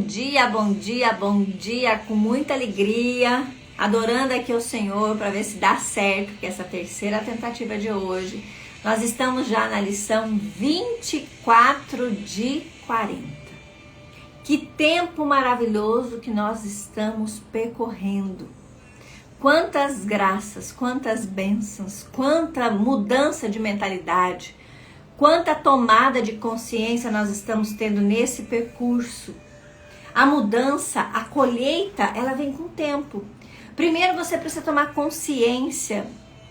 Bom dia, bom dia, com muita alegria, adorando aqui o Senhor para ver se dá certo, que essa terceira tentativa de hoje, nós estamos já na lição 24 de 40. Que tempo maravilhoso que nós estamos percorrendo. Quantas graças, quantas bênçãos, quanta mudança de mentalidade, quanta tomada de consciência nós estamos tendo nesse percurso. A mudança, a colheita, ela vem com o tempo. Primeiro você precisa tomar consciência.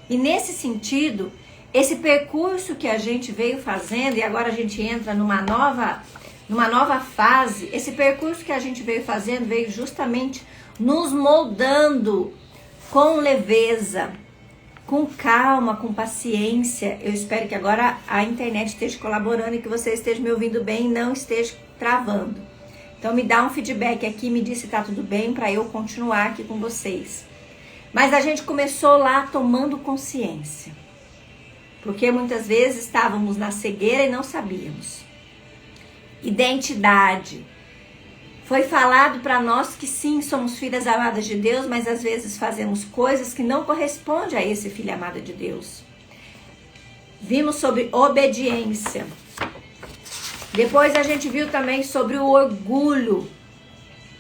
E nesse sentido, esse percurso que a gente veio fazendo, e agora a gente entra numa nova fase, esse percurso que a gente veio fazendo veio justamente nos moldando com leveza, com calma, com paciência. Eu espero que agora a internet esteja colaborando e que você esteja me ouvindo bem e não esteja travando. Então me dá um feedback aqui, me diz se tá tudo bem para eu continuar aqui com vocês. Mas a gente começou lá tomando consciência. Porque muitas vezes estávamos na cegueira e não sabíamos. Identidade. Foi falado para nós que sim, somos filhas amadas de Deus, mas às vezes fazemos coisas que não correspondem a esse filho amado de Deus. Vimos sobre obediência. Depois a gente viu também sobre o orgulho.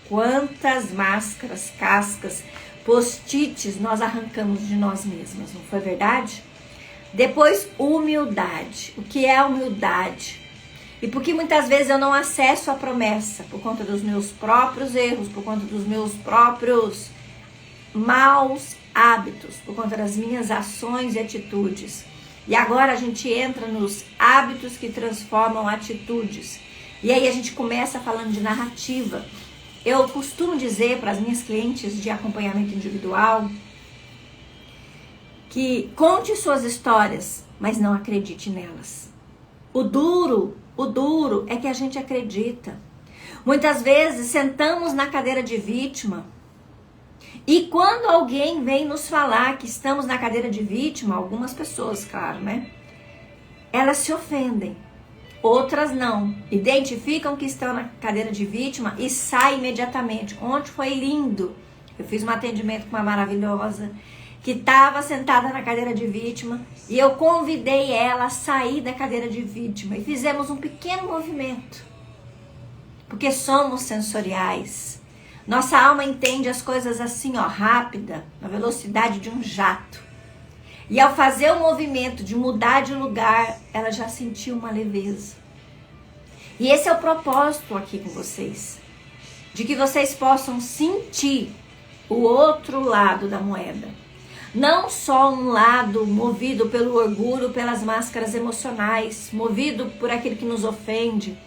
Quantas máscaras, cascas, post-its nós arrancamos de nós mesmas, não foi verdade? Depois, humildade. O que é humildade? E porque muitas vezes eu não acesso a promessa por conta dos meus próprios erros, por conta dos meus próprios maus hábitos, por conta das minhas ações e atitudes. E agora a gente entra nos hábitos que transformam atitudes. E aí a gente começa falando de narrativa. Eu costumo dizer para as minhas clientes de acompanhamento individual que conte suas histórias, mas não acredite nelas. O duro é que a gente acredita. Muitas vezes sentamos na cadeira de vítima e quando alguém vem nos falar que estamos na cadeira de vítima, algumas pessoas, claro, né? Elas se ofendem, outras não. Identificam que estão na cadeira de vítima e saem imediatamente. Ontem foi lindo. Eu fiz um atendimento com uma maravilhosa que estava sentada na cadeira de vítima e eu convidei ela a sair da cadeira de vítima e fizemos um pequeno movimento. Porque somos sensoriais. Nossa alma entende as coisas assim, ó, rápida, na velocidade de um jato. E ao fazer o movimento de mudar de lugar, ela já sentiu uma leveza. E esse é o propósito aqui com vocês. De que vocês possam sentir o outro lado da moeda. Não só um lado movido pelo orgulho, pelas máscaras emocionais, movido por aquilo que nos ofende,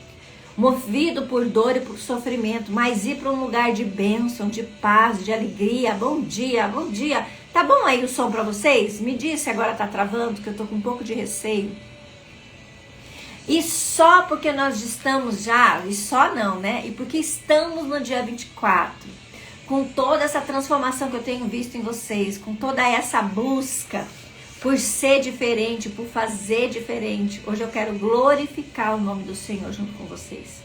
movido por dor e por sofrimento, mas ir para um lugar de bênção, de paz, de alegria. Bom dia, bom dia. Tá bom aí o som para vocês? Me diz se agora tá travando, que eu tô com um pouco de receio. E só porque nós estamos já, e só não, né? E porque estamos no dia 24, com toda essa transformação que eu tenho visto em vocês, com toda essa busca por ser diferente, por fazer diferente. Hoje eu quero glorificar o nome do Senhor junto com vocês.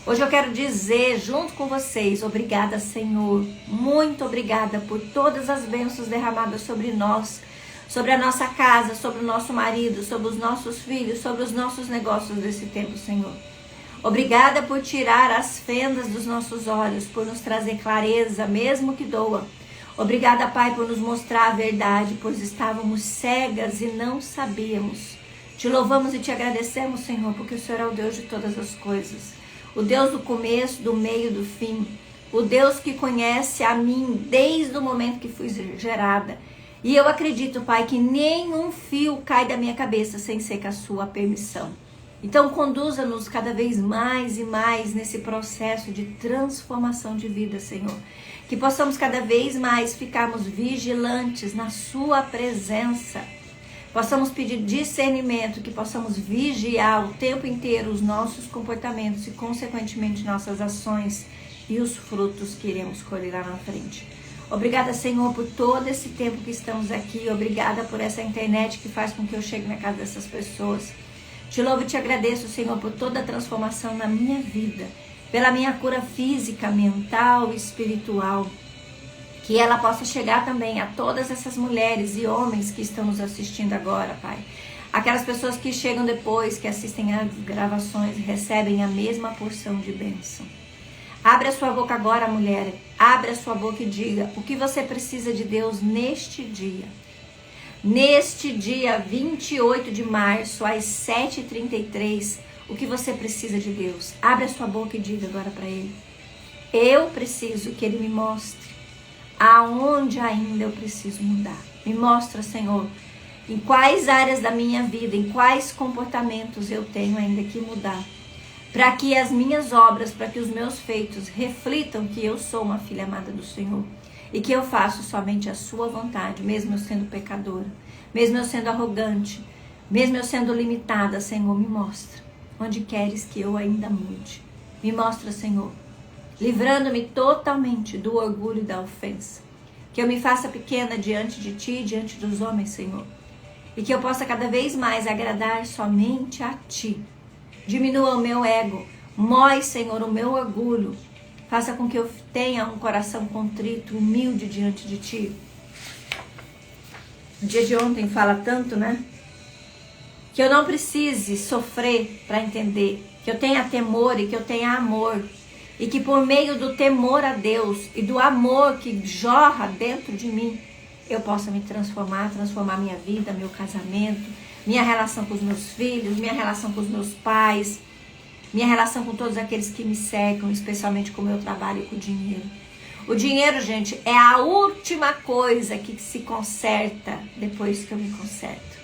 Hoje eu quero dizer junto com vocês, obrigada, Senhor. Muito obrigada por todas as bênçãos derramadas sobre nós, sobre a nossa casa, sobre o nosso marido, sobre os nossos filhos, sobre os nossos negócios desse tempo, Senhor. Obrigada por tirar as fendas dos nossos olhos, por nos trazer clareza, mesmo que doa. Obrigada, Pai, por nos mostrar a verdade, pois estávamos cegas e não sabíamos. Te louvamos e te agradecemos, Senhor, porque o Senhor é o Deus de todas as coisas. O Deus do começo, do meio, do fim. O Deus que conhece a mim desde o momento que fui gerada. E eu acredito, Pai, que nenhum fio cai da minha cabeça sem ser com a sua permissão. Então conduza-nos cada vez mais e mais nesse processo de transformação de vida, Senhor. Que possamos cada vez mais ficarmos vigilantes na sua presença. Possamos pedir discernimento, que possamos vigiar o tempo inteiro os nossos comportamentos e consequentemente nossas ações e os frutos que iremos colher lá na frente. Obrigada, Senhor, por todo esse tempo que estamos aqui. Obrigada por essa internet que faz com que eu chegue na casa dessas pessoas. Te louvo e te agradeço, Senhor, por toda a transformação na minha vida. pela minha cura física, mental e espiritual. Que ela possa chegar também a todas essas mulheres e homens que estão nos assistindo agora, Pai. Aquelas pessoas que chegam depois, que assistem às gravações, recebem a mesma porção de bênção. Abre a sua boca agora, mulher. Abre a sua boca e diga o que você precisa de Deus neste dia. Neste dia 28 de março, às 7h33, o que você precisa de Deus. Abre a sua boca e diga agora para Ele. Eu preciso que Ele me mostre aonde ainda eu preciso mudar. Me mostra, Senhor, em quais áreas da minha vida, em quais comportamentos eu tenho ainda que mudar. Para que as minhas obras, para que os meus feitos reflitam que eu sou uma filha amada do Senhor. E que eu faço somente a sua vontade, mesmo eu sendo pecadora, mesmo eu sendo arrogante, mesmo eu sendo limitada, Senhor, me mostra onde queres que eu ainda mude. Me mostra, Senhor, livrando-me totalmente do orgulho e da ofensa. Que eu me faça pequena diante de Ti e diante dos homens, Senhor. E que eu possa cada vez mais agradar somente a Ti. Diminua o meu ego, mói, Senhor, o meu orgulho. Faça com que eu tenha um coração contrito, humilde diante de Ti. No dia de ontem fala tanto, né? Que eu não precise sofrer para entender. Que eu tenha temor e que eu tenha amor. E que por meio do temor a Deus e do amor que jorra dentro de mim, eu possa me transformar minha vida, meu casamento, minha relação com os meus filhos, minha relação com os meus pais, minha relação com todos aqueles que me cercam, especialmente com o meu trabalho e com o dinheiro. O dinheiro, gente, é a última coisa que se conserta depois que eu me conserto.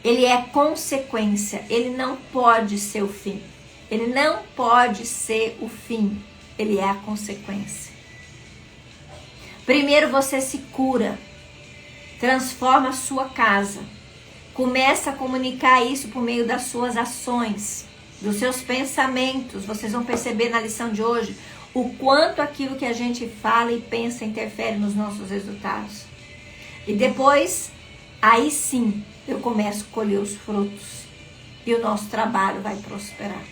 Ele é consequência, ele não pode ser o fim. Ele não pode ser o fim, ele é a consequência. Primeiro você se cura, transforma a sua casa, começa a comunicar isso por meio das suas ações, dos seus pensamentos. Vocês vão perceber na lição de hoje o quanto aquilo que a gente fala e pensa interfere nos nossos resultados. E depois, aí sim, eu começo a colher os frutos e o nosso trabalho vai prosperar.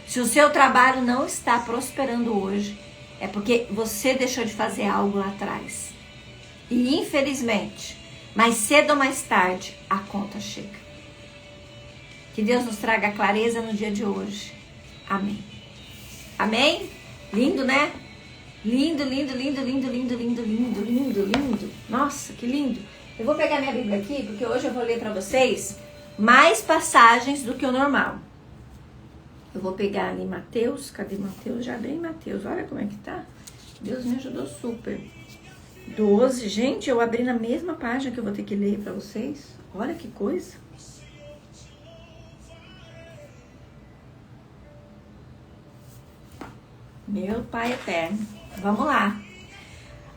Se o seu trabalho não está prosperando hoje, é porque você deixou de fazer algo lá atrás. E infelizmente, mais cedo ou mais tarde, a conta chega. Que Deus nos traga clareza no dia de hoje. Amém. Amém? Lindo, né? Lindo, lindo, lindo, lindo, lindo, lindo, lindo, lindo, lindo. Nossa, que lindo. Eu vou pegar minha Bíblia aqui, porque hoje eu vou ler para vocês mais passagens do que o normal. Eu vou pegar ali Mateus. Cadê Mateus? Já abri Mateus. Olha como é que tá. Deus me ajudou super. 12. Gente, eu abri na mesma página que eu vou ter que ler para vocês. Olha que coisa. Meu Pai eterno. Vamos lá.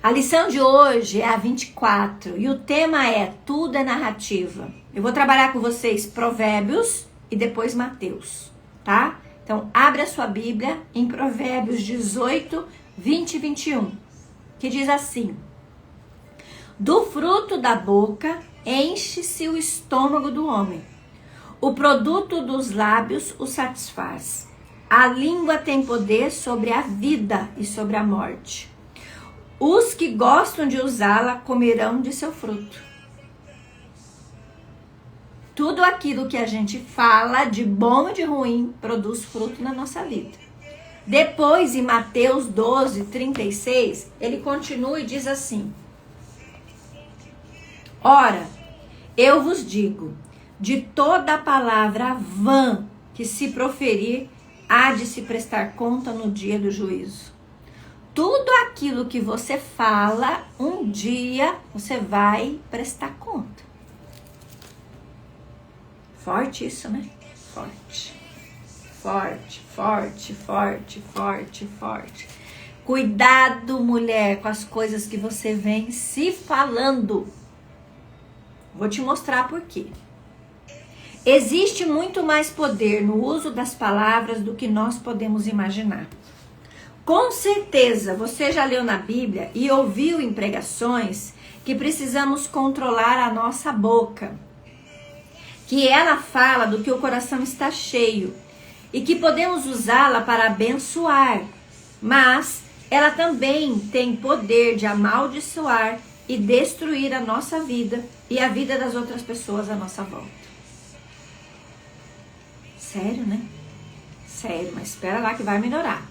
A lição de hoje é a 24. E o tema é Tudo é Narrativa. Eu vou trabalhar com vocês Provérbios e depois Mateus, tá? Então, abre a sua Bíblia em Provérbios 18, 20 e 21, que diz assim: do fruto da boca enche-se o estômago do homem. O produto dos lábios o satisfaz. A língua tem poder sobre a vida e sobre a morte. Os que gostam de usá-la comerão de seu fruto. Tudo aquilo que a gente fala, de bom e de ruim, produz fruto na nossa vida. Depois, em Mateus 12, 36, ele continua e diz assim: ora, eu vos digo, de toda palavra vã que se proferir, há de se prestar conta no dia do juízo. Tudo aquilo que você fala, um dia você vai prestar conta. Forte isso, né? Forte. Forte, forte, forte, forte, forte. Cuidado, mulher, com as coisas que você vem se falando. Vou te mostrar por quê. Existe muito mais poder no uso das palavras do que nós podemos imaginar. Com certeza, você já leu na Bíblia e ouviu em pregações que precisamos controlar a nossa boca. Que ela fala do que o coração está cheio. e que podemos usá-la para abençoar, mas ela também tem poder de amaldiçoar e destruir a nossa vida e a vida das outras pessoas à nossa volta. Sério, né? Sério, mas espera lá que vai melhorar.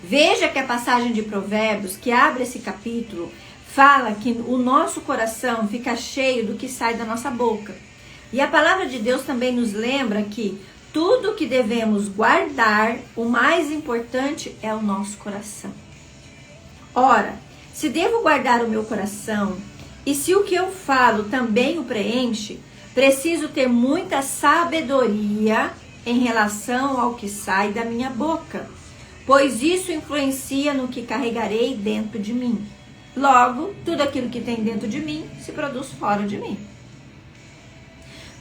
Veja que a passagem de Provérbios que abre esse capítulo fala que o nosso coração fica cheio do que sai da nossa boca. E a palavra de Deus também nos lembra que tudo que devemos guardar, o mais importante é o nosso coração. Ora, se devo guardar o meu coração, e se o que eu falo também o preenche, preciso ter muita sabedoria em relação ao que sai da minha boca, pois isso influencia no que carregarei dentro de mim. Logo, tudo aquilo que tem dentro de mim se produz fora de mim.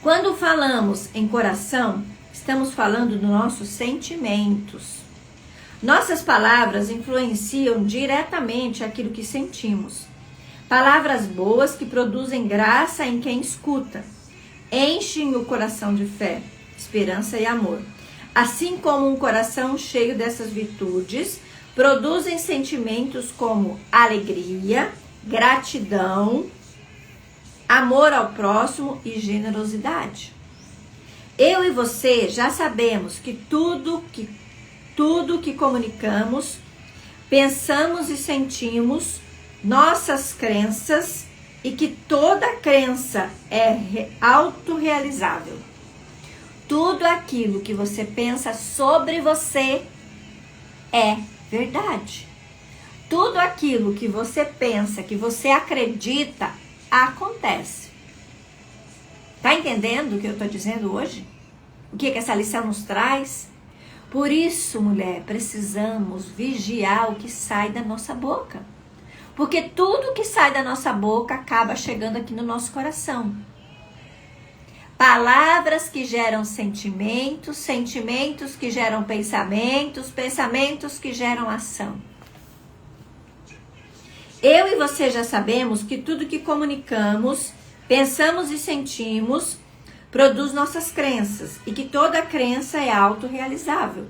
Quando falamos em coração, estamos falando dos nossos sentimentos. Nossas palavras influenciam diretamente aquilo que sentimos. Palavras boas que produzem graça em quem escuta, enchem o coração de fé, esperança e amor. Assim como um coração cheio dessas virtudes, produzem sentimentos como alegria, gratidão, amor ao próximo e generosidade. Eu e você já sabemos que tudo que comunicamos, pensamos e sentimos, nossas crenças, e que toda crença é autorrealizável. Tudo aquilo que você pensa sobre você é verdade. Tudo aquilo que você pensa, que você acredita, acontece. Tá entendendo o que eu tô dizendo hoje? O que essa lição nos traz? Por isso, mulher, precisamos vigiar o que sai da nossa boca. Porque tudo que sai da nossa boca acaba chegando aqui no nosso coração. Palavras que geram sentimentos, sentimentos que geram pensamentos, pensamentos que geram ação. Eu e você já sabemos que tudo que comunicamos, pensamos e sentimos produz nossas crenças e que toda crença é autorrealizável.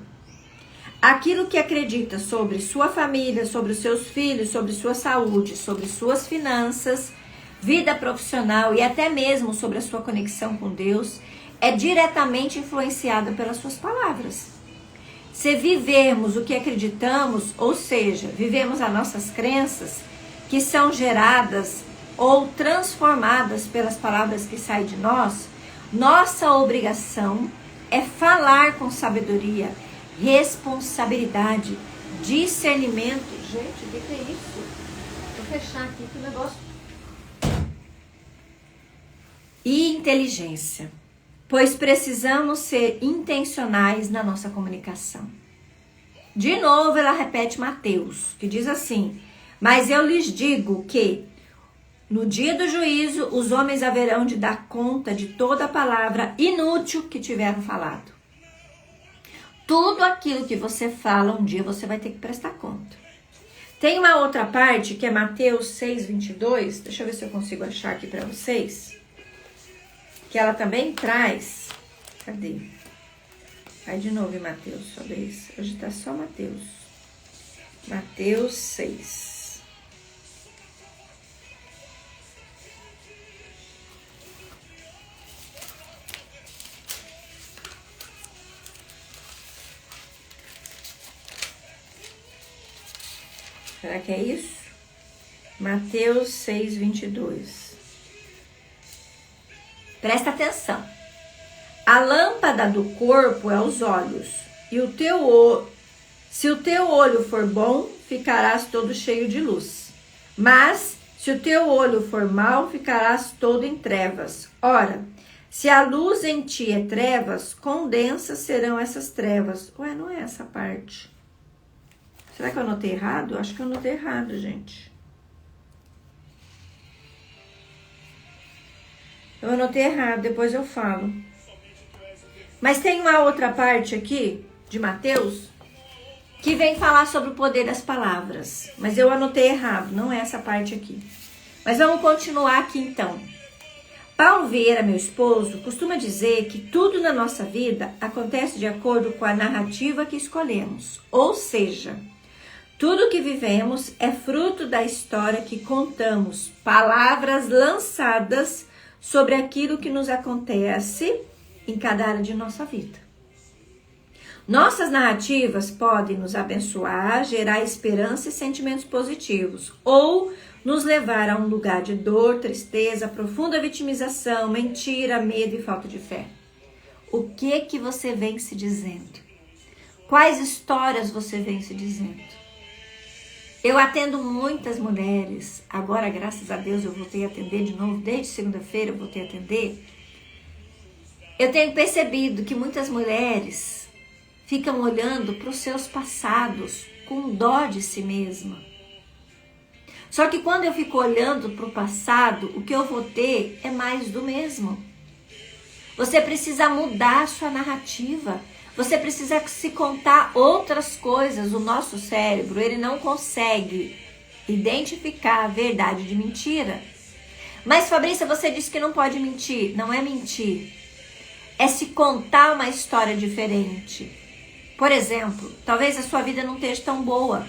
Aquilo que acredita sobre sua família, sobre os seus filhos, sobre sua saúde, sobre suas finanças, vida profissional e até mesmo sobre a sua conexão com Deus, é diretamente influenciada pelas suas palavras. Se vivermos o que acreditamos, ou seja, vivemos as nossas crenças, que são geradas ou transformadas pelas palavras que saem de nós, nossa obrigação é falar com sabedoria, responsabilidade, discernimento. Gente, o que é isso? Vou fechar aqui que o negócio... E inteligência, pois precisamos ser intencionais na nossa comunicação. De novo, ela repete Mateus, que diz assim: mas eu lhes digo que no dia do juízo os homens haverão de dar conta de toda a palavra inútil que tiveram falado. Tudo aquilo que você fala, um dia você vai ter que prestar conta. Tem uma outra parte que é Mateus 6:22, deixa eu ver se eu consigo achar aqui para vocês, que ela também traz, cadê? Vai de novo em Mateus, só vez. Hoje tá só Mateus. Mateus 6. Será que é isso? Mateus 6:22. Presta atenção. A lâmpada do corpo é os olhos. E se o teu olho for bom, ficarás todo cheio de luz. Mas se o teu olho for mau, ficarás todo em trevas. Ora, se a luz em ti é trevas, quão densas serão essas trevas? Ué, não é essa parte. Será que eu anotei errado? Acho que eu anotei errado, gente. Eu anotei errado, depois eu falo. Mas tem uma outra parte aqui, de Mateus, que vem falar sobre o poder das palavras. Mas eu anotei errado, não é essa parte aqui. Mas vamos continuar aqui então. Paulo Vieira, meu esposo, costuma dizer que tudo na nossa vida acontece de acordo com a narrativa que escolhemos. Ou seja, tudo que vivemos é fruto da história que contamos, palavras lançadas sobre aquilo que nos acontece em cada área de nossa vida. Nossas narrativas podem nos abençoar, gerar esperança e sentimentos positivos, ou nos levar a um lugar de dor, tristeza, profunda vitimização, mentira, medo e falta de fé. O que você vem se dizendo? Quais histórias você vem se dizendo? Eu atendo muitas mulheres, agora graças a Deus eu voltei a atender de novo, desde segunda-feira eu voltei a atender. Eu tenho percebido que muitas mulheres ficam olhando para os seus passados com dó de si mesma. Só que quando eu fico olhando para o passado, o que eu vou ter é mais do mesmo. Você precisa mudar a sua narrativa. Você precisa se contar outras coisas. O nosso cérebro, ele não consegue identificar a verdade de mentira. Mas, Fabrícia, você disse que não pode mentir. Não é mentir. É se contar uma história diferente. Por exemplo, talvez a sua vida não esteja tão boa.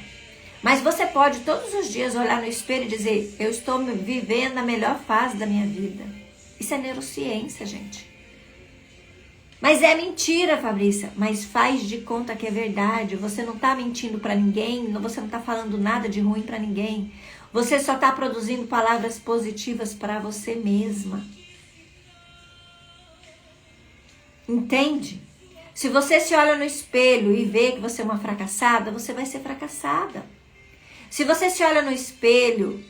Mas você pode todos os dias olhar no espelho e dizer: eu estou vivendo a melhor fase da minha vida. Isso é neurociência, gente. Mas é mentira, Fabrícia. Mas faz de conta que é verdade. Você não está mentindo para ninguém. Você não está falando nada de ruim para ninguém. Você só está produzindo palavras positivas para você mesma. Entende? Se você se olha no espelho e vê que você é uma fracassada, você vai ser fracassada. Se você se olha no espelho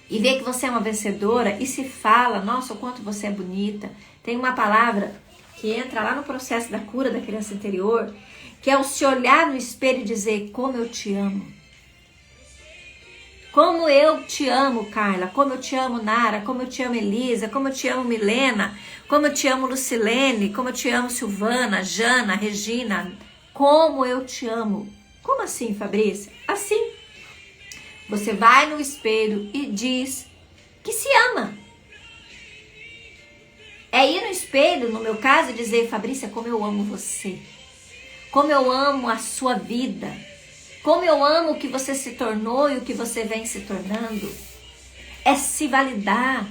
e vê que você é uma vencedora e se fala: nossa, o quanto você é bonita. Tem uma palavra que entra lá no processo da cura da criança interior, que é o se olhar no espelho e dizer: como eu te amo. Como eu te amo, Carla. Como eu te amo, Nara. Como eu te amo, Elisa. Como eu te amo, Milena. Como eu te amo, Lucilene. Como eu te amo, Silvana, Jana, Regina. Como eu te amo. Como assim, Fabrícia? Assim. Você vai no espelho e diz que se ama. É ir no espelho, no meu caso, e dizer: Fabrícia, como eu amo você. Como eu amo a sua vida. Como eu amo o que você se tornou e o que você vem se tornando. É se validar.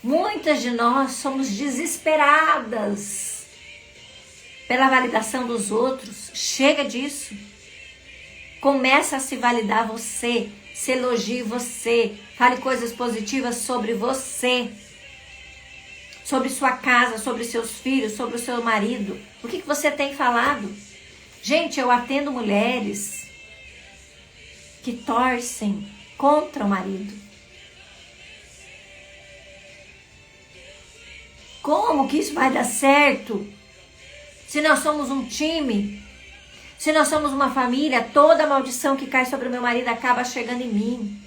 Muitas de nós somos desesperadas pela validação dos outros. Chega disso. Começa a se validar você. Se elogie você. Fale coisas positivas sobre você. Sobre sua casa, sobre seus filhos, sobre o seu marido. O que você tem falado? Gente, eu atendo mulheres que torcem contra o marido. Como que isso vai dar certo? Se nós somos um time, se nós somos uma família, toda a maldição que cai sobre o meu marido acaba chegando em mim.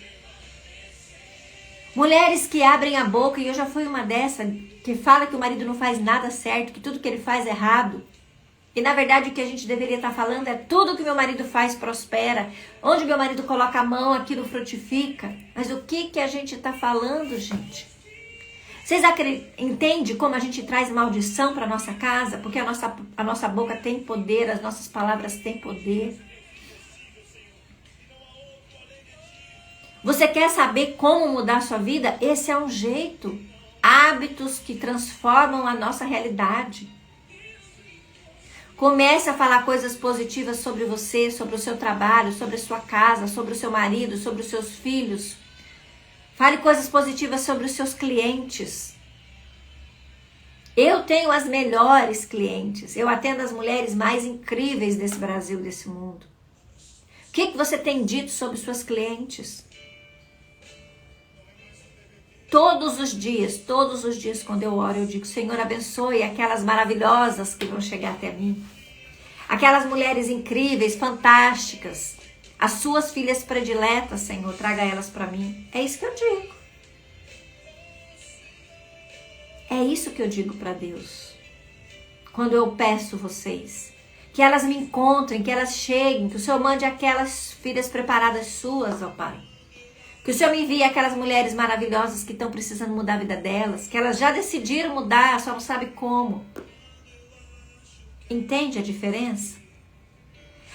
Mulheres que abrem a boca, e eu já fui uma dessa, que fala que o marido não faz nada certo, que tudo que ele faz é errado. E na verdade o que a gente deveria estar falando é: tudo que meu marido faz prospera. Onde meu marido coloca a mão, aquilo frutifica. Mas o que a gente está falando, gente? Vocês entendem como a gente traz maldição para nossa casa? Porque a nossa boca tem poder, as nossas palavras têm poder. Você quer saber como mudar a sua vida? Esse é um jeito. Hábitos que transformam a nossa realidade. Comece a falar coisas positivas sobre você, sobre o seu trabalho, sobre a sua casa, sobre o seu marido, sobre os seus filhos. Fale coisas positivas sobre os seus clientes. Eu tenho as melhores clientes. Eu atendo as mulheres mais incríveis desse Brasil, desse mundo. O que você tem dito sobre suas clientes? Todos os dias quando eu oro, eu digo: Senhor, abençoe aquelas maravilhosas que vão chegar até mim. Aquelas mulheres incríveis, fantásticas. As suas filhas prediletas, Senhor, traga elas para mim. É isso que eu digo. É isso que eu digo para Deus. Quando eu peço vocês. Que elas me encontrem, que elas cheguem, que o Senhor mande aquelas filhas preparadas suas, ó Pai. Que o Senhor me envie aquelas mulheres maravilhosas que estão precisando mudar a vida delas, que elas já decidiram mudar, só não sabem como. Entende a diferença?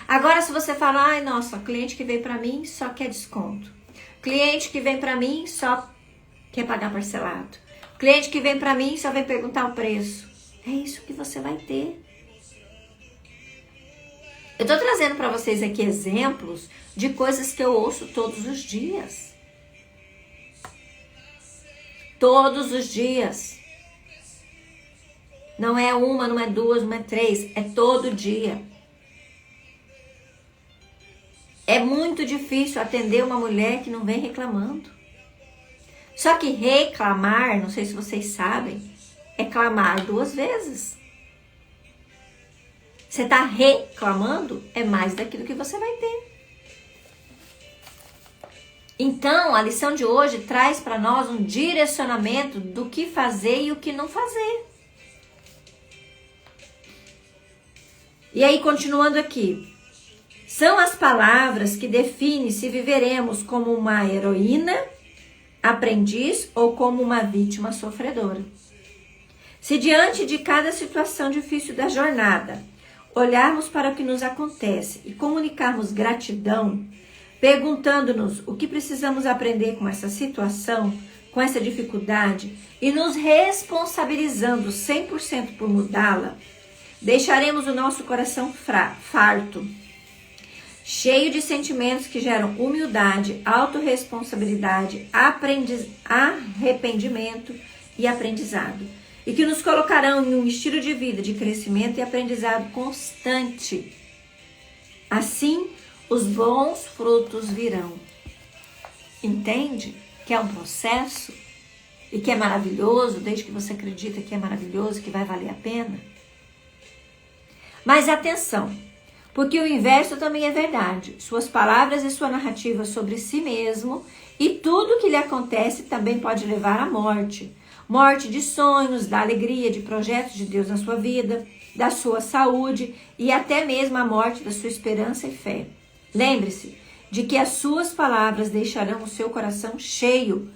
Agora, se você fala, ai, nossa, cliente que vem para mim só quer desconto. Cliente que vem para mim só quer pagar parcelado. Cliente que vem para mim só vem perguntar o preço. É isso que você vai ter. Eu tô trazendo para vocês aqui exemplos de coisas que eu ouço todos os dias. Todos os dias. Não é uma, não é duas, não é três. É todo dia. É muito difícil atender uma mulher que não vem reclamando. Só que reclamar, não sei se vocês sabem, é clamar 2 vezes. Você está reclamando, é mais daquilo que você vai ter. Então, a lição de hoje traz para nós um direcionamento do que fazer e o que não fazer. E aí, continuando aqui. São as palavras que definem se viveremos como uma heroína, aprendiz ou como uma vítima sofredora. Se diante de cada situação difícil da jornada, olharmos para o que nos acontece e comunicarmos gratidão, perguntando-nos o que precisamos aprender com essa situação, com essa dificuldade e nos responsabilizando 100% por mudá-la, deixaremos o nosso coração farto, cheio de sentimentos que geram humildade, autorresponsabilidade, arrependimento e aprendizado, e que nos colocarão em um estilo de vida de crescimento e aprendizado constante. Assim, os bons frutos virão. Entende que é um processo e que é maravilhoso, desde que você acredita que é maravilhoso, que vai valer a pena? Mas atenção, porque o inverso também é verdade. Suas palavras e sua narrativa sobre si mesmo e tudo que lhe acontece também pode levar à morte. Morte de sonhos, da alegria, de projetos de Deus na sua vida, da sua saúde e até mesmo a morte da sua esperança e fé. Lembre-se de que as suas palavras deixarão o seu coração cheio.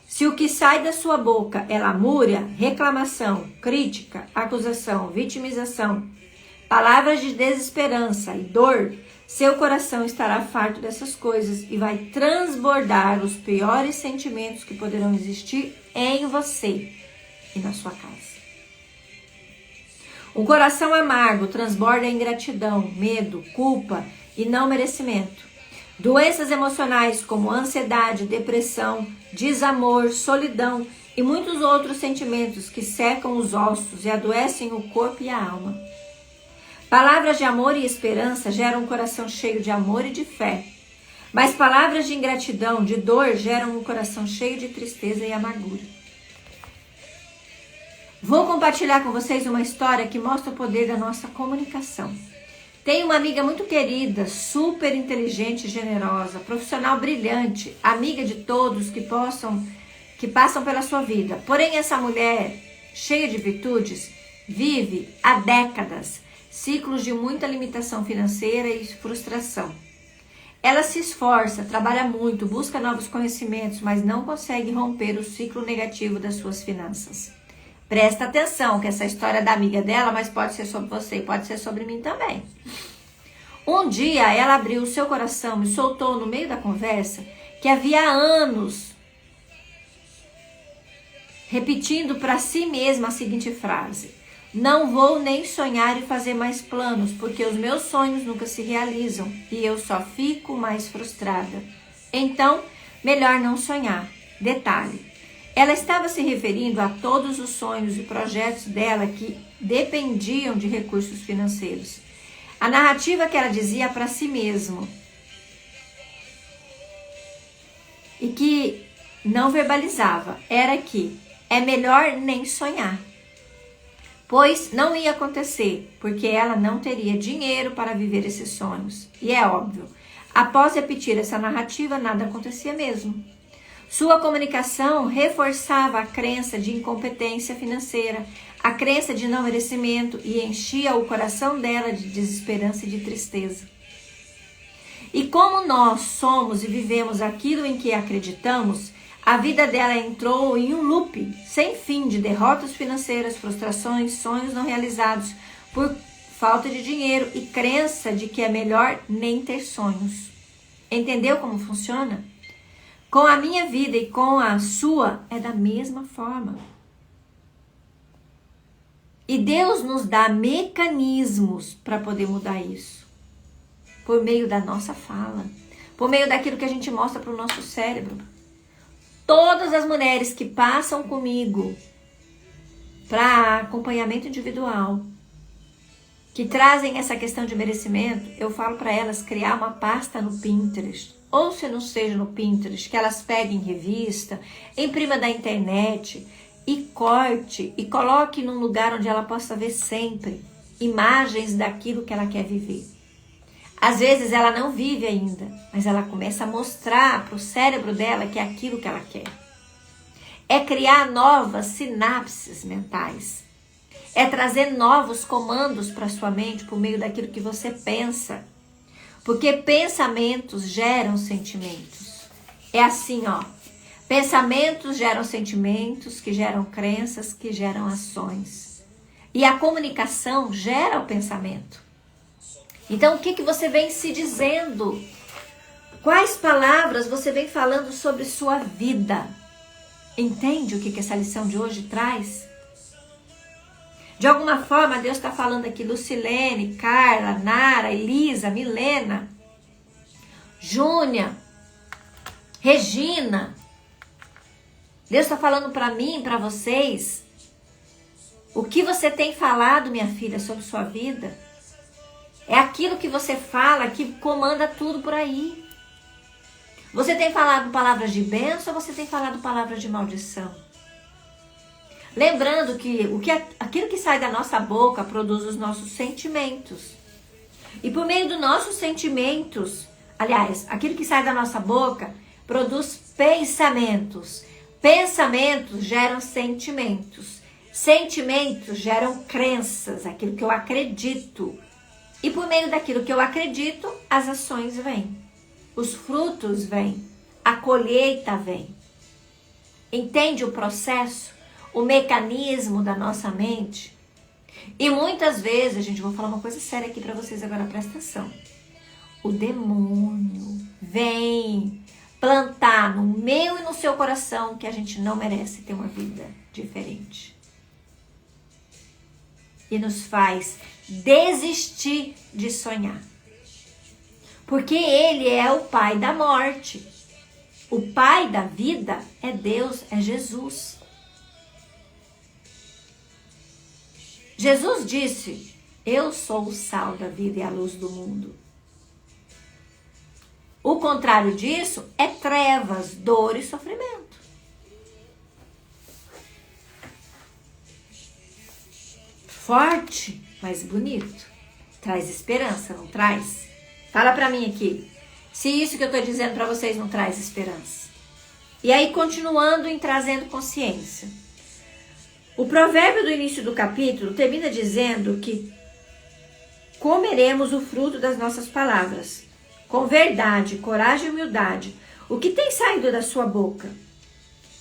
Se o que sai da sua boca é lamúria, reclamação, crítica, acusação, vitimização, palavras de desesperança e dor, seu coração estará farto dessas coisas e vai transbordar os piores sentimentos que poderão existir em você e na sua casa. Um coração amargo transborda ingratidão, medo, culpa e não merecimento. Doenças emocionais como ansiedade, depressão, desamor, solidão e muitos outros sentimentos que secam os ossos e adoecem o corpo e a alma. Palavras de amor e esperança geram um coração cheio de amor e de fé. Mas palavras de ingratidão, de dor, geram um coração cheio de tristeza e amargura. Vou compartilhar com vocês uma história que mostra o poder da nossa comunicação. Tenho uma amiga muito querida, super inteligente e generosa, profissional brilhante, amiga de todos que passam pela sua vida. Porém, essa mulher, cheia de virtudes, vive há décadas ciclos de muita limitação financeira e frustração. Ela se esforça, trabalha muito, busca novos conhecimentos, mas não consegue romper o ciclo negativo das suas finanças. Presta atenção que essa história é da amiga dela, mas pode ser sobre você e pode ser sobre mim também. Um dia ela abriu o seu coração e soltou no meio da conversa que havia anos repetindo para si mesma a seguinte frase: não vou nem sonhar e fazer mais planos, porque os meus sonhos nunca se realizam e eu só fico mais frustrada. Então, melhor não sonhar. Detalhe, ela estava se referindo a todos os sonhos e projetos dela que dependiam de recursos financeiros. A narrativa que ela dizia para si mesma e que não verbalizava era que é melhor nem sonhar, pois não ia acontecer, porque ela não teria dinheiro para viver esses sonhos. E é óbvio, após repetir essa narrativa, nada acontecia mesmo. Sua comunicação reforçava a crença de incompetência financeira, a crença de não merecimento e enchia o coração dela de desesperança e de tristeza. E como nós somos e vivemos aquilo em que acreditamos, a vida dela entrou em um loop sem fim de derrotas financeiras, frustrações, sonhos não realizados por falta de dinheiro e crença de que é melhor nem ter sonhos. Entendeu como funciona? Com a minha vida e com a sua é da mesma forma. E Deus nos dá mecanismos para poder mudar isso. Por meio da nossa fala, por meio daquilo que a gente mostra para o nosso cérebro. Todas as mulheres que passam comigo para acompanhamento individual, que trazem essa questão de merecimento, eu falo para elas criar uma pasta no Pinterest, ou se não seja no Pinterest, que elas peguem revista, imprima da internet e corte e coloque num lugar onde ela possa ver sempre imagens daquilo que ela quer viver. Às vezes ela não vive ainda, mas ela começa a mostrar para o cérebro dela que é aquilo que ela quer. É criar novas sinapses mentais. É trazer novos comandos para sua mente por meio daquilo que você pensa. Porque pensamentos geram sentimentos. É assim, ó. Pensamentos geram sentimentos, que geram crenças, que geram ações. E a comunicação gera o pensamento. Então, o que você vem se dizendo? Quais palavras você vem falando sobre sua vida? Entende o que essa lição de hoje traz? De alguma forma, Deus está falando aqui, Lucilene, Carla, Nara, Elisa, Milena, Júnia, Regina. Deus está falando para mim, para vocês, o que você tem falado, minha filha, sobre sua vida. É aquilo que você fala que comanda tudo por aí. Você tem falado palavras de bênção ou você tem falado palavras de maldição? Lembrando que aquilo que sai da nossa boca produz os nossos sentimentos. E por meio dos nossos sentimentos, aliás, aquilo que sai da nossa boca produz pensamentos. Pensamentos geram sentimentos. Sentimentos geram crenças, aquilo que eu acredito. E por meio daquilo que eu acredito, as ações vêm. Os frutos vêm. A colheita vem. Entende o processo? O mecanismo da nossa mente? E muitas vezes, gente, vou falar uma coisa séria aqui para vocês agora, presta atenção. O demônio vem plantar no meu e no seu coração que a gente não merece ter uma vida diferente. E nos faz desistir de sonhar. Porque ele é o pai da morte. O pai da vida é Deus, é Jesus. Jesus disse, eu sou o sal da vida e a luz do mundo. O contrário disso é trevas, dor e sofrimento. Forte, mas bonito. Traz esperança, não traz? Fala pra mim aqui. Se isso que eu tô dizendo pra vocês não traz esperança. E aí, continuando em trazendo consciência. O provérbio do início do capítulo termina dizendo que comeremos o fruto das nossas palavras. Com verdade, coragem e humildade. O que tem saído da sua boca?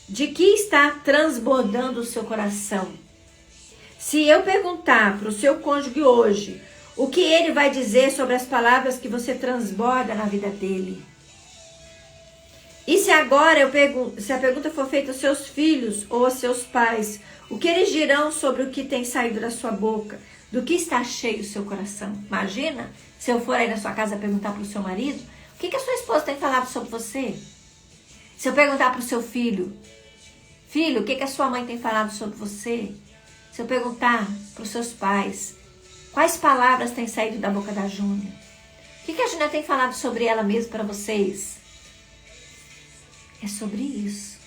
De que está transbordando o seu coração? Se eu perguntar para o seu cônjuge hoje, o que ele vai dizer sobre as palavras que você transborda na vida dele? E se agora se a pergunta for feita aos seus filhos ou aos seus pais, o que eles dirão sobre o que tem saído da sua boca? Do que está cheio o seu coração? Imagina, se eu for aí na sua casa perguntar para o seu marido, o que a sua esposa tem falado sobre você? Se eu perguntar para o seu filho, filho, o que a sua mãe tem falado sobre você? Se eu perguntar para os seus pais, quais palavras têm saído da boca da Júnia? O que a Júnia tem falado sobre ela mesma para vocês? É sobre isso.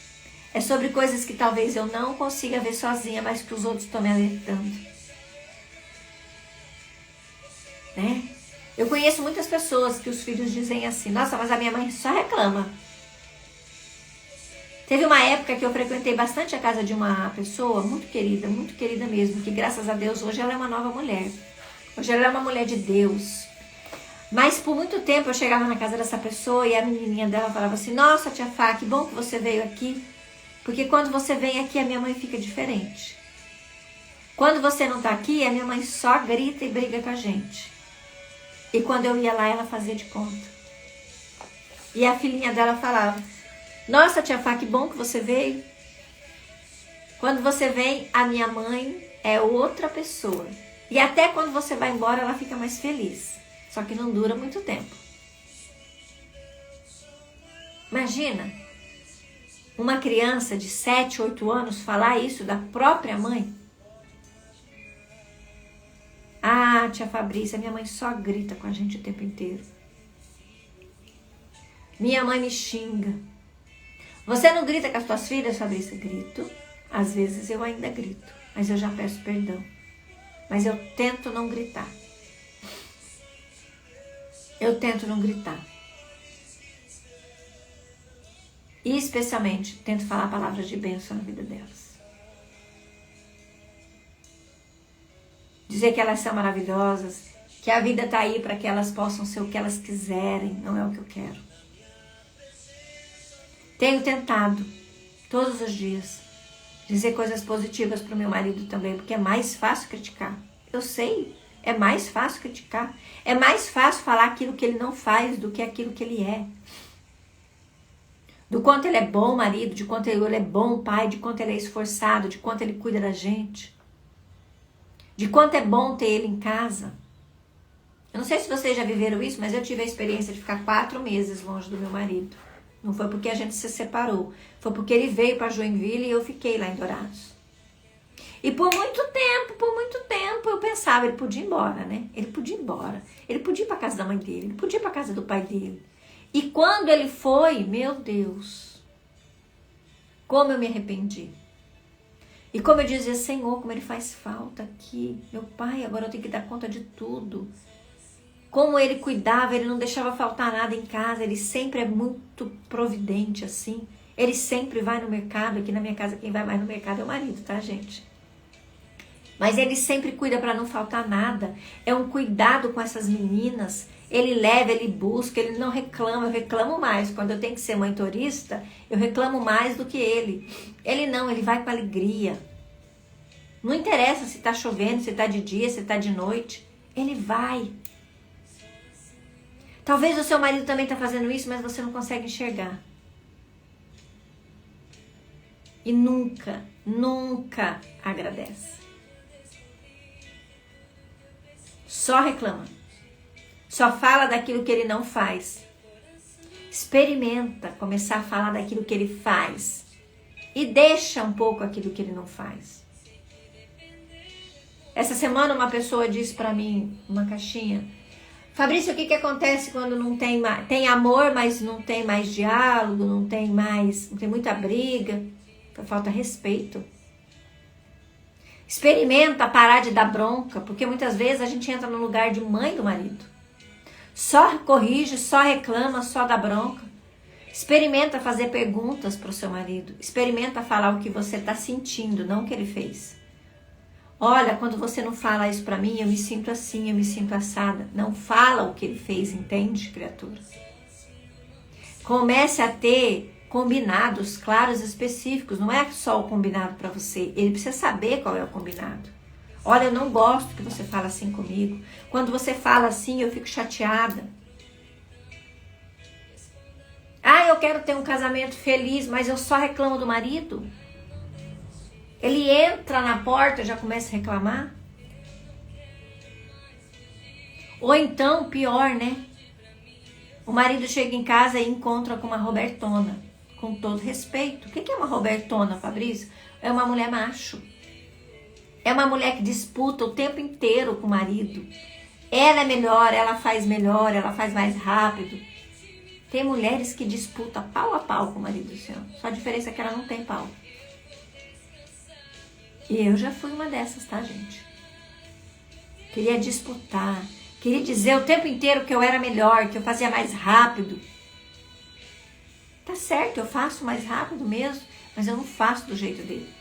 É sobre coisas que talvez eu não consiga ver sozinha, mas que os outros estão me alertando. Né? Eu conheço muitas pessoas que os filhos dizem assim, nossa, mas a minha mãe só reclama. Teve uma época que eu frequentei bastante a casa de uma pessoa muito querida mesmo, que graças a Deus hoje ela é uma nova mulher. Hoje ela é uma mulher de Deus. Mas por muito tempo eu chegava na casa dessa pessoa e a menininha dela falava assim: nossa, tia Fá, que bom que você veio aqui. Porque quando você vem aqui, a minha mãe fica diferente. Quando você não tá aqui, a minha mãe só grita e briga com a gente. E quando eu ia lá, ela fazia de conta. E a filhinha dela falava: nossa, tia Fá, que bom que você veio. Quando você vem, a minha mãe é outra pessoa. E até quando você vai embora, ela fica mais feliz. Só que não dura muito tempo. Imagina uma criança de 7, 8 anos falar isso da própria mãe. Ah, tia Fabrícia, minha mãe só grita com a gente o tempo inteiro. Minha mãe me xinga. Você não grita com as suas filhas, Fabrícia? Grito. Às vezes eu ainda grito, mas eu já peço perdão. Mas eu tento não gritar. Eu tento não gritar. E especialmente, tento falar palavras de bênção na vida delas. Dizer que elas são maravilhosas, que a vida está aí para que elas possam ser o que elas quiserem, não é o que eu quero. Tenho tentado, todos os dias, dizer coisas positivas para o meu marido também, porque é mais fácil criticar. Eu sei, é mais fácil criticar. É mais fácil falar aquilo que ele não faz do que aquilo que ele é. Do quanto ele é bom marido, de quanto ele é bom pai, de quanto ele é esforçado, de quanto ele cuida da gente. De quanto é bom ter ele em casa. Eu não sei se vocês já viveram isso, mas eu tive a experiência de ficar 4 meses longe do meu marido. Não foi porque a gente se separou. Foi porque ele veio para Joinville e eu fiquei lá em Dourados. E por muito tempo eu pensava, ele podia ir embora, né? Ele podia ir embora. Ele podia ir para casa da mãe dele, ele podia ir para casa do pai dele. E quando ele foi, meu Deus, como eu me arrependi. E como eu dizia: Senhor, como ele faz falta aqui. Meu pai, agora eu tenho que dar conta de tudo. Como ele cuidava, ele não deixava faltar nada em casa. Ele sempre é muito providente, assim. Ele sempre vai no mercado. Aqui na minha casa, quem vai mais no mercado é o marido, tá, gente? Mas ele sempre cuida para não faltar nada. É um cuidado com essas meninas. Ele leva, ele busca, ele não reclama. Eu reclamo mais. Quando eu tenho que ser mãe turista, eu reclamo mais do que ele. Ele não, ele vai com alegria. Não interessa se tá chovendo, se tá de dia, se tá de noite. Ele vai. Talvez o seu marido também tá fazendo isso, mas você não consegue enxergar. E nunca, nunca agradece. Só reclama. Só fala daquilo que ele não faz. Experimenta começar a falar daquilo que ele faz. E deixa um pouco aquilo que ele não faz. Essa semana uma pessoa disse pra mim, uma caixinha: Fabrício, o que acontece quando não tem mais, tem amor, mas não tem mais diálogo, não tem muita briga? Falta respeito. Experimenta parar de dar bronca, porque muitas vezes a gente entra no lugar de mãe do marido. Só corrige, só reclama, só dá bronca. Experimenta fazer perguntas para o seu marido. Experimenta falar o que você está sentindo, não o que ele fez. Olha, quando você não fala isso para mim, eu me sinto assim, eu me sinto assada. Não fala o que ele fez, entende, criatura? Comece a ter combinados claros e específicos. Não é só o combinado para você. Ele precisa saber qual é o combinado. Olha, eu não gosto que você fale assim comigo. Quando você fala assim, eu fico chateada. Ah, eu quero ter um casamento feliz, mas eu só reclamo do marido. Ele entra na porta e já começa a reclamar. Ou então, pior, né? O marido chega em casa e encontra com uma Robertona. Com todo respeito. O que é uma Robertona, Fabrício? É uma mulher macho. É uma mulher que disputa o tempo inteiro com o marido. Ela é melhor, ela faz mais rápido. Tem mulheres que disputam pau a pau com o marido seu. Só a diferença é que ela não tem pau. E eu já fui uma dessas, tá, gente? Queria disputar. Queria dizer o tempo inteiro que eu era melhor, que eu fazia mais rápido. Tá certo, eu faço mais rápido mesmo, mas eu não faço do jeito dele.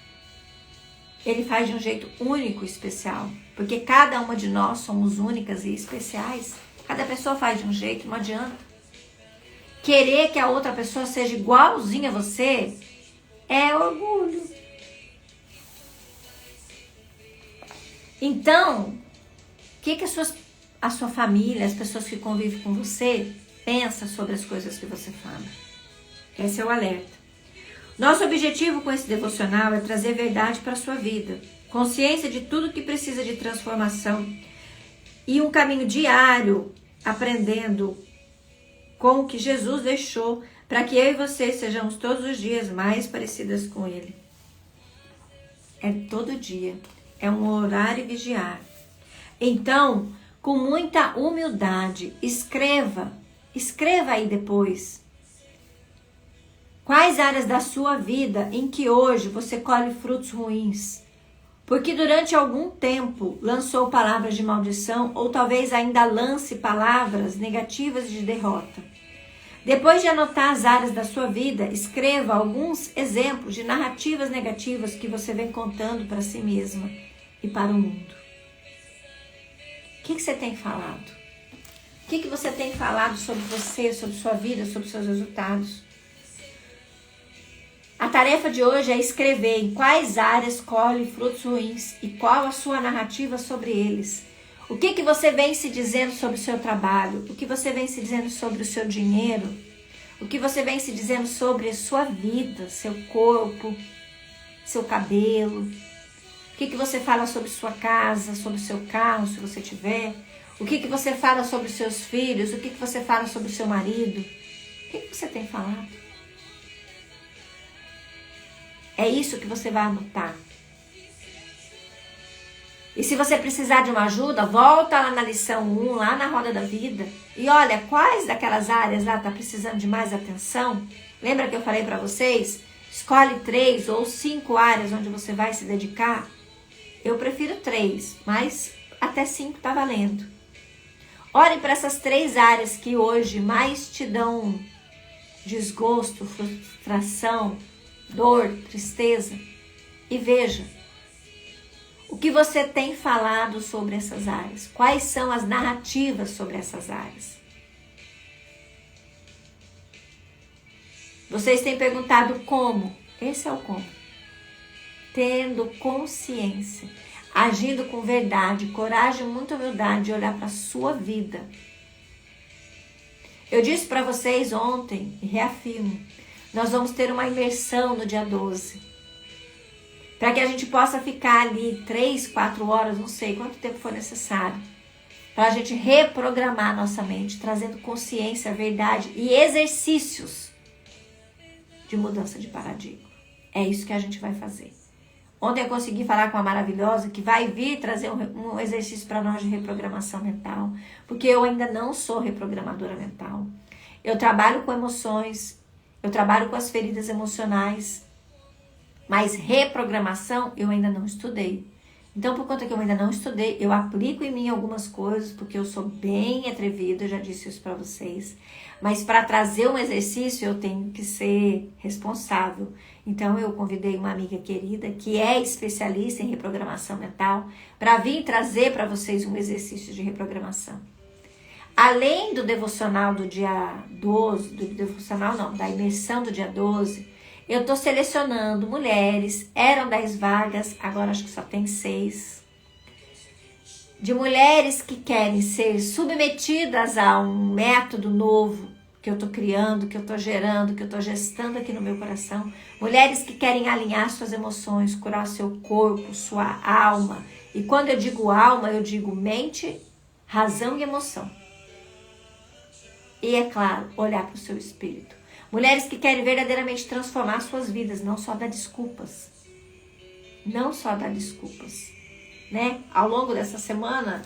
Ele faz de um jeito único e especial, porque cada uma de nós somos únicas e especiais. Cada pessoa faz de um jeito, não adianta. Querer que a outra pessoa seja igualzinha a você é orgulho. Então, o que a sua família, as pessoas que convivem com você, pensa sobre as coisas que você fala? Esse é o alerta. Nosso objetivo com esse devocional é trazer verdade para a sua vida, consciência de tudo que precisa de transformação e um caminho diário aprendendo com o que Jesus deixou para que eu e você sejamos todos os dias mais parecidas com Ele. É todo dia, é um orar e vigiar. Então, com muita humildade, escreva aí depois. Quais áreas da sua vida em que hoje você colhe frutos ruins? Porque durante algum tempo lançou palavras de maldição ou talvez ainda lance palavras negativas de derrota. Depois de anotar as áreas da sua vida, escreva alguns exemplos de narrativas negativas que você vem contando para si mesma e para o mundo. O que você tem falado? O que você tem falado sobre você, sobre sua vida, sobre seus resultados? A tarefa de hoje é escrever em quais áreas colhe frutos ruins e qual a sua narrativa sobre eles. O que você vem se dizendo sobre o seu trabalho? O que você vem se dizendo sobre o seu dinheiro? O que você vem se dizendo sobre a sua vida, seu corpo, seu cabelo? O que você fala sobre sua casa, sobre o seu carro, se você tiver? O que você fala sobre os seus filhos? O que você fala sobre o seu marido? O que você tem falado? É isso que você vai anotar. E se você precisar de uma ajuda, volta lá na lição 1, lá na roda da vida. E olha, quais daquelas áreas lá está precisando de mais atenção? Lembra que eu falei para vocês? Escolhe 3 ou 5 áreas onde você vai se dedicar. Eu prefiro 3, mas até 5 tá valendo. Olhe para essas 3 áreas que hoje mais te dão desgosto, frustração, dor, tristeza, e veja o que você tem falado sobre essas áreas. Quais são as narrativas sobre essas áreas? Vocês têm perguntado como? Esse é o como. Tendo consciência, agindo com verdade, coragem, muita humildade de olhar para a sua vida. Eu disse para vocês ontem e reafirmo, nós vamos ter uma imersão no dia 12. Para que a gente possa ficar ali 3, 4 horas, não sei quanto tempo for necessário. Para a gente reprogramar nossa mente, trazendo consciência, verdade e exercícios de mudança de paradigma. É isso que a gente vai fazer. Ontem eu consegui falar com a maravilhosa que vai vir trazer um exercício para nós de reprogramação mental. Porque eu ainda não sou reprogramadora mental. Eu trabalho com emoções. Eu trabalho com as feridas emocionais, mas reprogramação eu ainda não estudei. Então, por conta que eu ainda não estudei, eu aplico em mim algumas coisas, porque eu sou bem atrevida, eu já disse isso para vocês. Mas para trazer um exercício, eu tenho que ser responsável. Então, eu convidei uma amiga querida, que é especialista em reprogramação mental, para vir trazer para vocês um exercício de reprogramação. Além do devocional do dia 12, da imersão do dia 12, eu estou selecionando mulheres, eram 10 vagas, agora acho que só tem 6, de mulheres que querem ser submetidas a um método novo que eu estou criando, que eu estou gerando, que eu estou gestando aqui no meu coração, mulheres que querem alinhar suas emoções, curar seu corpo, sua alma, e quando eu digo alma, eu digo mente, razão e emoção. E, é claro, olhar para o seu espírito. Mulheres que querem verdadeiramente transformar suas vidas, não só dar desculpas. Não só dar desculpas. Né? Ao longo dessa semana,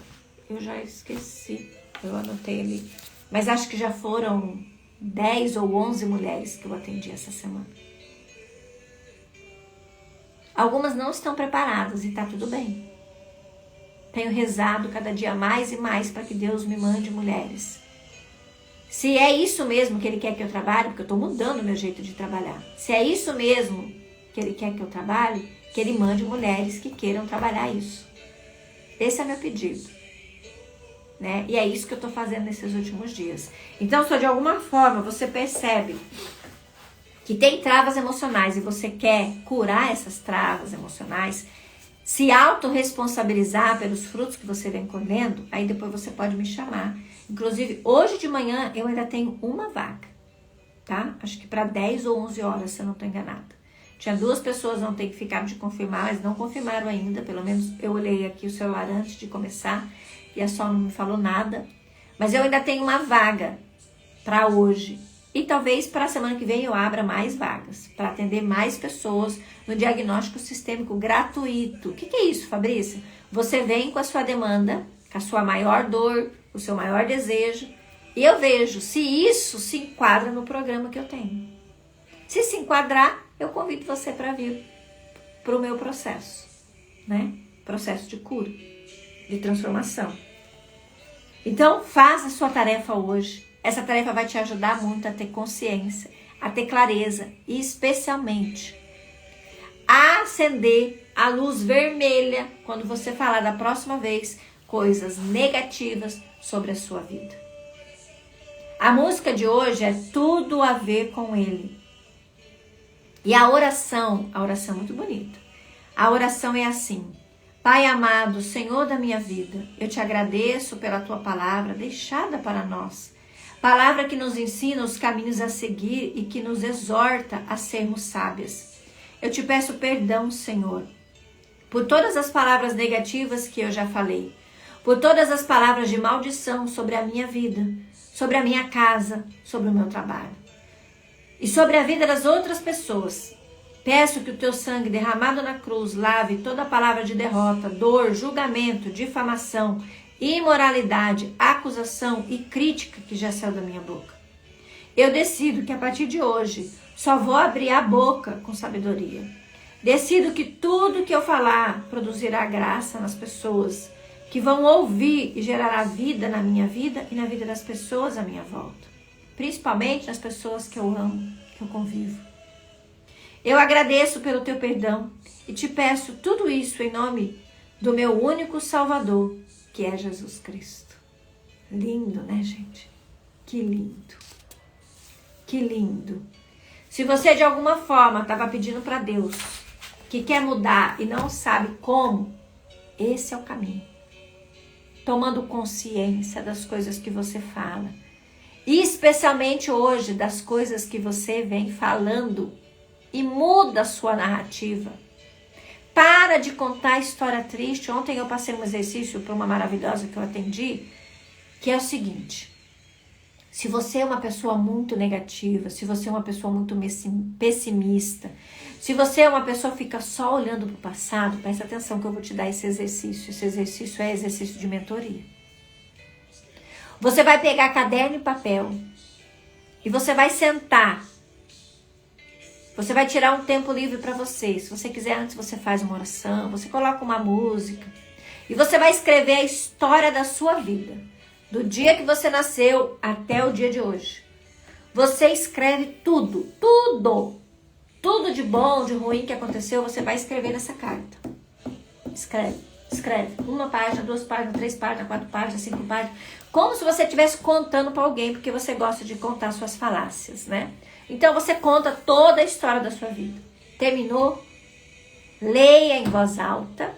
eu já esqueci, eu anotei ali. Mas acho que já foram 10 ou 11 mulheres que eu atendi essa semana. Algumas não estão preparadas e tá tudo bem. Tenho rezado cada dia mais e mais para que Deus me mande mulheres. Se é isso mesmo que Ele quer que eu trabalhe, porque eu estou mudando o meu jeito de trabalhar. Se é isso mesmo que Ele quer que eu trabalhe, que Ele mande mulheres que queiram trabalhar isso. Esse é meu pedido. né? E é isso que eu tô fazendo nesses últimos dias. Então, se de alguma forma você percebe que tem travas emocionais e você quer curar essas travas emocionais, se autorresponsabilizar pelos frutos que você vem colhendo, aí depois você pode me chamar. Inclusive, hoje de manhã eu ainda tenho uma vaga, tá? Acho que para 10 ou 11 horas, se eu não tô enganada. Tinha 2 pessoas ontem que ficaram de confirmar, mas não confirmaram ainda. Pelo menos eu olhei aqui o celular antes de começar e a Sol não me falou nada. Mas eu ainda tenho uma vaga para hoje. E talvez para a semana que vem eu abra mais vagas para atender mais pessoas no diagnóstico sistêmico gratuito. O que é isso, Fabrícia? Você vem com a sua demanda, com a sua maior dor, o seu maior desejo, e eu vejo se isso se enquadra no programa que eu tenho. Se se enquadrar, eu convido você para vir para o meu processo, né? Processo de cura, de transformação. Então, faz a sua tarefa hoje. Essa tarefa vai te ajudar muito a ter consciência, a ter clareza e especialmente a acender a luz vermelha quando você falar da próxima vez coisas negativas sobre a sua vida. A música de hoje é Tudo a Ver com Ele. E a oração é muito bonita. A oração é assim: Pai amado, Senhor da minha vida, eu te agradeço pela tua palavra deixada para nós. Palavra que nos ensina os caminhos a seguir e que nos exorta a sermos sábias. Eu te peço perdão, Senhor, por todas as palavras negativas que eu já falei, por todas as palavras de maldição sobre a minha vida, sobre a minha casa, sobre o meu trabalho e sobre a vida das outras pessoas. Peço que o teu sangue derramado na cruz lave toda palavra de derrota, dor, julgamento, difamação, imoralidade, acusação e crítica que já saiu da minha boca. Eu decido que a partir de hoje só vou abrir a boca com sabedoria. Decido que tudo que eu falar produzirá graça nas pessoas que vão ouvir e gerará vida na minha vida e na vida das pessoas à minha volta. Principalmente nas pessoas que eu amo, que eu convivo. Eu agradeço pelo teu perdão e te peço tudo isso em nome do meu único Salvador, que é Jesus Cristo. Lindo, né, gente? Que lindo. Que lindo. Se você de alguma forma estava pedindo para Deus que quer mudar e não sabe como, esse é o caminho. Tomando consciência das coisas que você fala. E especialmente hoje das coisas que você vem falando. E muda a sua narrativa. Para de contar história triste. Ontem eu passei um exercício para uma maravilhosa que eu atendi, que é o seguinte: se você é uma pessoa muito negativa, se você é uma pessoa muito pessimista, se você é uma pessoa que fica só olhando para o passado, presta atenção que eu vou te dar esse exercício. Esse exercício é exercício de mentoria. Você vai pegar caderno e papel e você vai sentar. Você vai tirar um tempo livre para você. Se você quiser, antes você faz uma oração, você coloca uma música. E você vai escrever a história da sua vida. Do dia que você nasceu até o dia de hoje. Você escreve tudo, tudo. Tudo de bom, de ruim que aconteceu, você vai escrever nessa carta. Escreve. 1 página, 2 páginas, 3 páginas, 4 páginas, 5 páginas. Como se você estivesse contando para alguém, porque você gosta de contar suas falácias, né? Então você conta toda a história da sua vida. Terminou? Leia em voz alta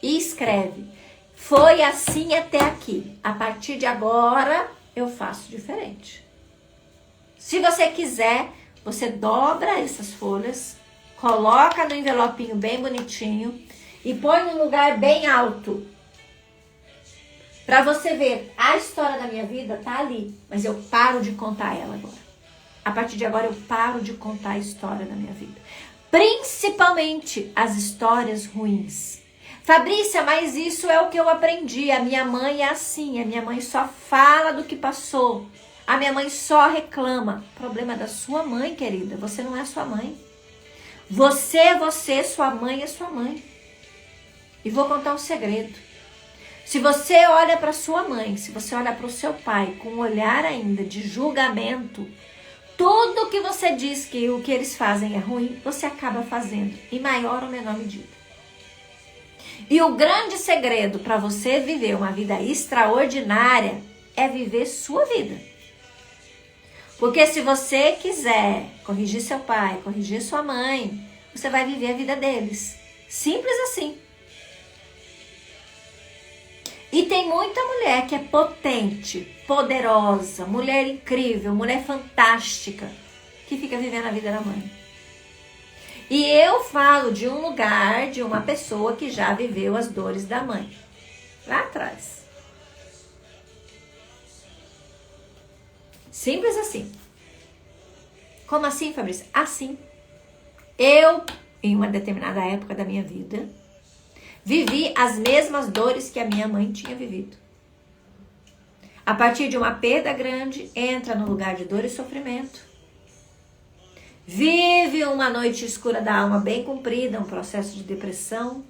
e escreve. Foi assim até aqui. A partir de agora eu faço diferente. Se você quiser, você dobra essas folhas, coloca no envelopinho bem bonitinho e põe num lugar bem alto. Para você ver, a história da minha vida tá ali, mas eu paro de contar ela agora. A partir de agora eu paro de contar a história da minha vida. Principalmente as histórias ruins. Fabrícia, mas isso é o que eu aprendi. A minha mãe é assim. A minha mãe só fala do que passou. A minha mãe só reclama. Problema da sua mãe, querida. Você não é sua mãe. Você, sua mãe é sua mãe. E vou contar um segredo. Se você olha para sua mãe, se você olha para o seu pai com um olhar ainda de julgamento, tudo que você diz que o que eles fazem é ruim, você acaba fazendo, em maior ou menor medida. E o grande segredo para você viver uma vida extraordinária é viver sua vida. Porque se você quiser corrigir seu pai, corrigir sua mãe, você vai viver a vida deles. Simples assim. E tem muita mulher que é potente, poderosa, mulher incrível, mulher fantástica, que fica vivendo a vida da mãe. E eu falo de um lugar, de uma pessoa que já viveu as dores da mãe. Lá atrás. Simples assim. Como assim, Fabrícia? Assim. Eu, em uma determinada época da minha vida, vivi as mesmas dores que a minha mãe tinha vivido. A partir de uma perda grande, entra no lugar de dor e sofrimento. Vive uma noite escura da alma bem comprida, um processo de depressão.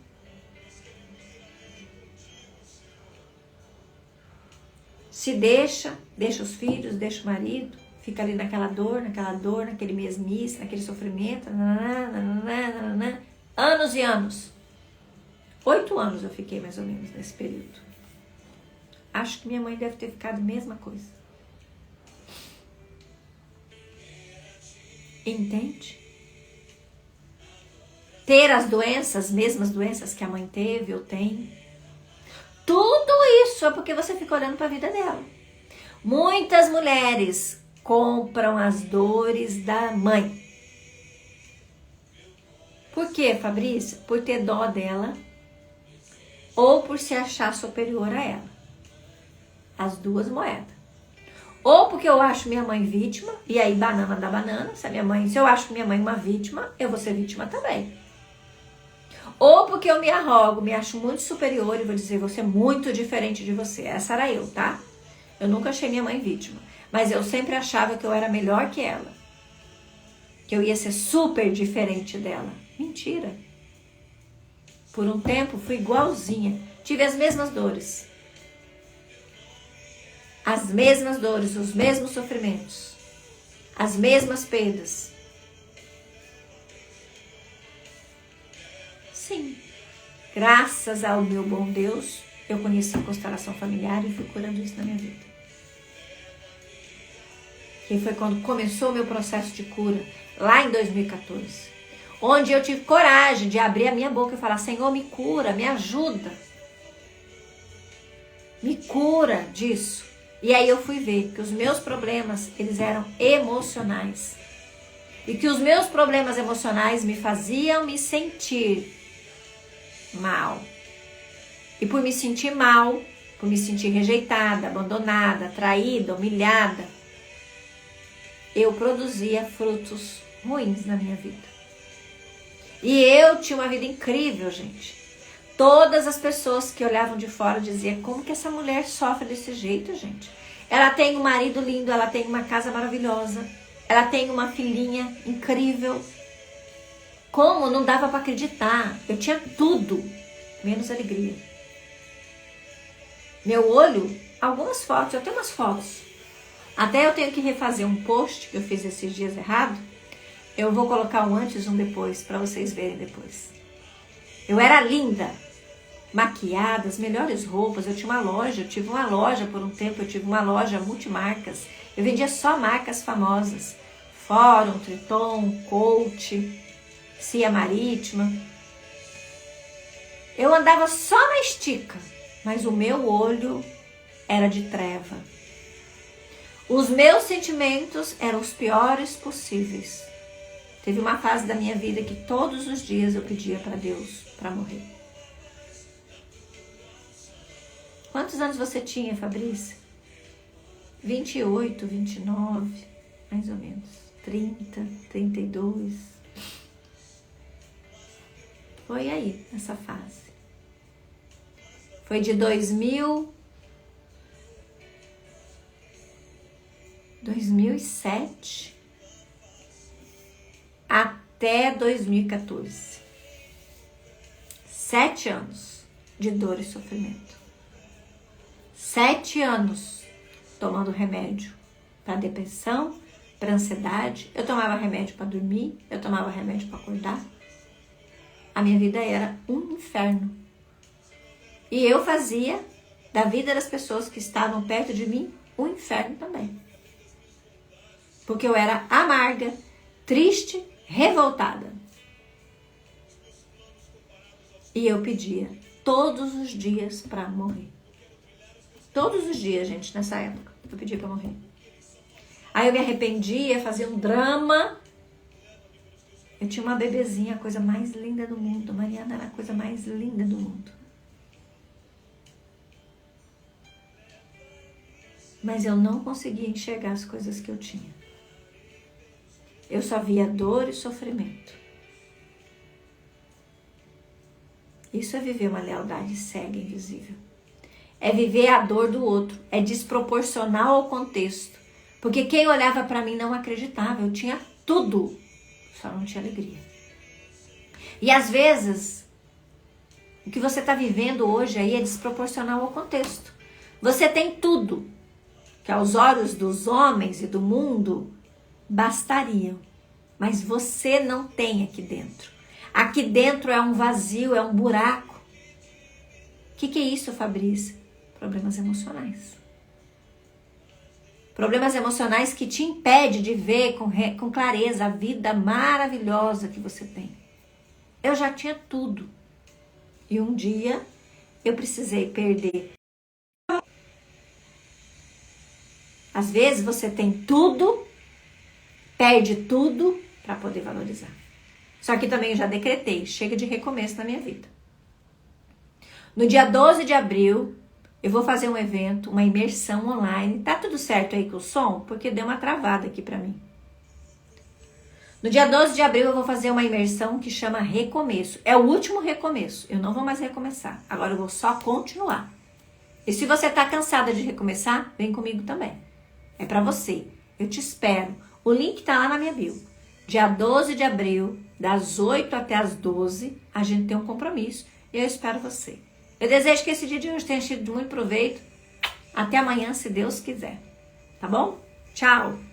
Se deixa os filhos, deixa o marido, fica ali naquela dor, naquele mesmice, naquele sofrimento. Anos e anos. 8 anos eu fiquei mais ou menos nesse período. Acho que minha mãe deve ter ficado a mesma coisa. Entende? Ter as doenças, as mesmas doenças que a mãe teve, eu tenho. Tudo isso é porque você fica olhando para a vida dela. Muitas mulheres compram as dores da mãe. Por quê, Fabrícia? Por ter dó dela ou por se achar superior a ela. As duas moedas. Ou porque eu acho minha mãe vítima, e aí banana da banana, se eu acho minha mãe uma vítima, eu vou ser vítima também. Ou porque eu me arrogo, me acho muito superior e vou dizer, você é muito diferente de você. Essa era eu, tá? Eu nunca achei minha mãe vítima, mas eu sempre achava que eu era melhor que ela. Que eu ia ser super diferente dela. Mentira. Por um tempo fui igualzinha, tive as mesmas dores. As mesmas dores, os mesmos sofrimentos, as mesmas perdas. Sim, graças ao meu bom Deus, eu conheci a constelação familiar e fui curando isso na minha vida. Que foi quando começou o meu processo de cura, lá em 2014. Onde eu tive coragem de abrir a minha boca e falar, Senhor, me cura, me ajuda. Me cura disso. E aí eu fui ver que os meus problemas, eles eram emocionais. E que os meus problemas emocionais me faziam me sentir mal. E por me sentir mal, por me sentir rejeitada, abandonada, traída, humilhada, eu produzia frutos ruins na minha vida. E eu tinha uma vida incrível, gente. Todas as pessoas que olhavam de fora diziam, como que essa mulher sofre desse jeito, gente? Ela tem um marido lindo, ela tem uma casa maravilhosa, ela tem uma filhinha incrível. Como? Não dava para acreditar. Eu tinha tudo, menos alegria. Meu olho, algumas fotos, eu tenho umas fotos. Até eu tenho que refazer um post que eu fiz esses dias errado. Eu vou colocar um antes e um depois, para vocês verem depois. Eu era linda, maquiada, as melhores roupas. Eu tive uma loja por um tempo, eu tive uma loja multimarcas. Eu vendia só marcas famosas. Fórum, Triton, Coach, Cia Marítima. Eu andava só na estica, mas o meu olho era de treva. Os meus sentimentos eram os piores possíveis. Teve uma fase da minha vida que todos os dias eu pedia para Deus para morrer. Quantos anos você tinha, Fabrícia? 28, 29, mais ou menos. 30, 32. Foi aí, essa fase. Foi de 2007 até 2014. 7 anos de dor e sofrimento. 7 anos tomando remédio para depressão, para ansiedade. Eu tomava remédio para dormir, eu tomava remédio para acordar. A minha vida era um inferno. E eu fazia da vida das pessoas que estavam perto de mim um inferno também. Porque eu era amarga, triste, revoltada. E eu pedia todos os dias para morrer. Todos os dias, gente, nessa época, eu pedia para morrer. Aí eu me arrependia, fazia um drama. Eu tinha uma bebezinha, a coisa mais linda do mundo. Mariana era a coisa mais linda do mundo. Mas eu não conseguia enxergar as coisas que eu tinha. Eu só via dor e sofrimento. Isso é viver uma lealdade cega e invisível. É viver a dor do outro. É desproporcional ao contexto. Porque quem olhava para mim não acreditava. Eu tinha tudo. Só não tinha alegria. E às vezes, o que você está vivendo hoje aí é desproporcional ao contexto. Você tem tudo. Que aos olhos dos homens e do mundo bastariam. Mas você não tem aqui dentro. Aqui dentro é um vazio, é um buraco. O que é isso, Fabrícia? Problemas emocionais. Problemas emocionais que te impedem de ver com clareza a vida maravilhosa que você tem. Eu já tinha tudo. E um dia eu precisei perder. Às vezes você tem tudo, perde tudo para poder valorizar. Só que também eu já decretei, chega de recomeço na minha vida. No dia 12 de abril, eu vou fazer um evento, uma imersão online. Tá tudo certo aí com o som? Porque deu uma travada aqui pra mim. No dia 12 de abril, eu vou fazer uma imersão que chama Recomeço. É o último recomeço. Eu não vou mais recomeçar. Agora eu vou só continuar. E se você tá cansada de recomeçar, vem comigo também. É pra você. Eu te espero. O link tá lá na minha bio. Dia 12 de abril, das 8 até as 12, a gente tem um compromisso. E eu espero você. Eu desejo que esse dia de hoje tenha sido de muito proveito. Até amanhã, se Deus quiser. Tá bom? Tchau!